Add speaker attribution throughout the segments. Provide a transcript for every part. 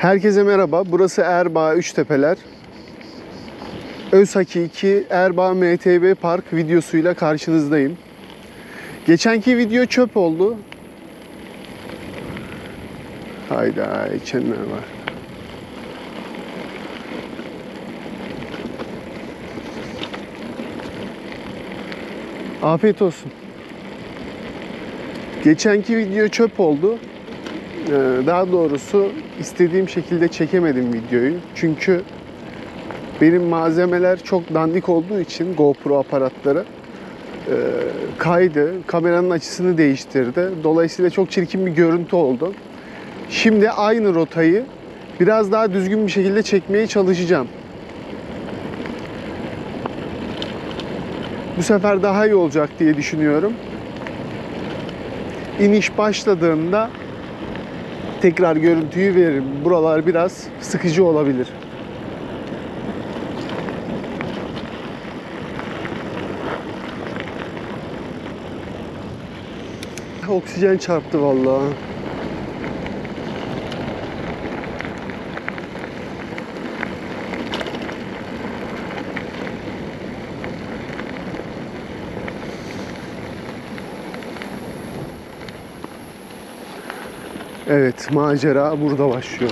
Speaker 1: Herkese merhaba. Burası Erbaa Üçtepeler. Özhakiki Erbaa MTB Park videosuyla karşınızdayım. Geçenki video çöp oldu. Hayda, içenler var. Afiyet olsun. Geçenki video çöp oldu. Daha doğrusu istediğim şekilde çekemedim videoyu. Çünkü benim malzemeler çok dandik olduğu için GoPro aparatları kaydı. Kameranın açısını değiştirdi. Dolayısıyla çok çirkin bir görüntü oldu. Şimdi aynı rotayı biraz daha düzgün bir şekilde çekmeye çalışacağım. Bu sefer daha iyi olacak diye düşünüyorum. İniş başladığında tekrar görüntüyü veririm. Buralar biraz sıkıcı olabilir. Oksijen çarptı vallahi. Evet, macera burada başlıyor.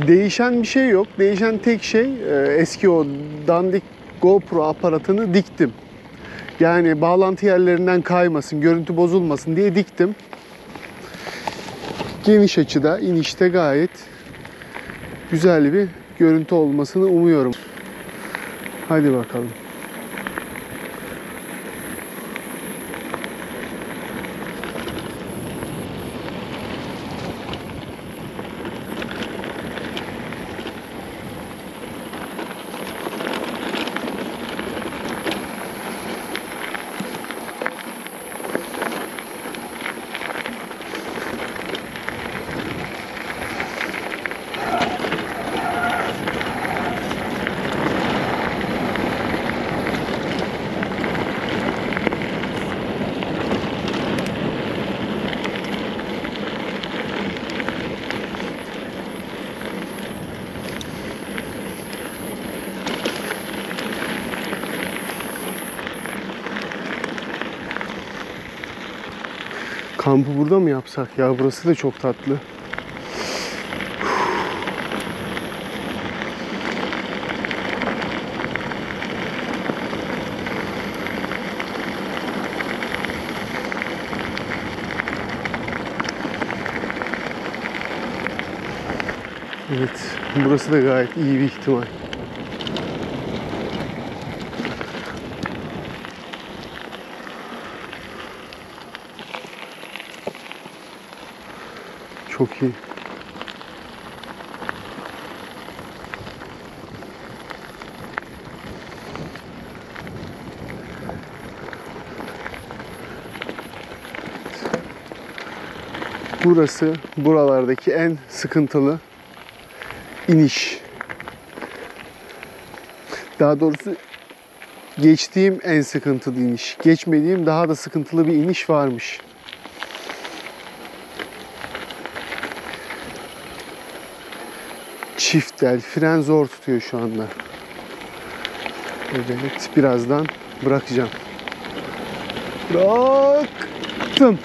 Speaker 1: Değişen bir şey yok. Değişen tek şey eski o dandik GoPro aparatını diktim. Yani bağlantı yerlerinden kaymasın, görüntü bozulmasın diye diktim. Geniş açıda, inişte gayet güzel bir görüntü olmasını umuyorum. Hadi bakalım. Kampı burada mı yapsak ya? Burası da çok tatlı. Evet, burası da gayet iyi bir ihtimal. Çok iyi. Burası buralardaki en sıkıntılı iniş. Daha doğrusu geçtiğim en sıkıntılı iniş. Geçmediğim daha da sıkıntılı bir iniş varmış. Çift el, fren zor tutuyor şu anda. Evet, birazdan bırakacağım. Bıraktım.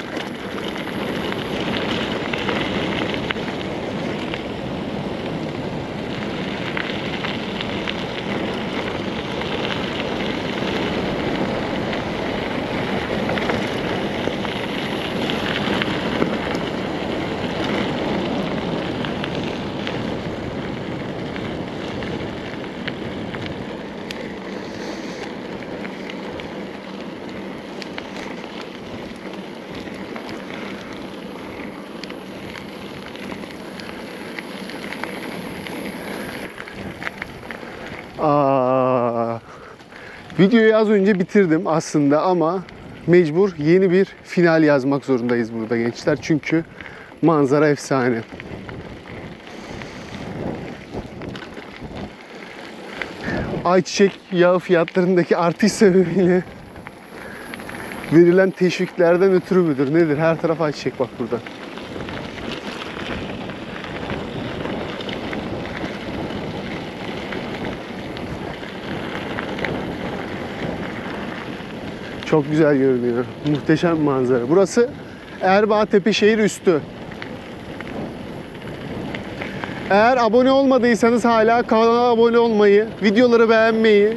Speaker 1: Videoyu az önce bitirdim aslında ama mecbur yeni bir final yazmak zorundayız burada gençler. Çünkü manzara efsane. Ayçiçek yağı fiyatlarındaki artış sebebiyle verilen teşviklerden ötürü müdür nedir? Her taraf ayçiçek bak burada. Çok güzel görünüyor. Muhteşem manzara. Burası Erbaa Tepeşehir Üstü. Eğer abone olmadıysanız hala kanala abone olmayı, videoları beğenmeyi,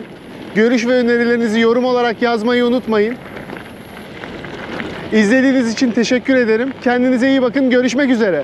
Speaker 1: görüş ve önerilerinizi yorum olarak yazmayı unutmayın. İzlediğiniz için teşekkür ederim. Kendinize iyi bakın. Görüşmek üzere.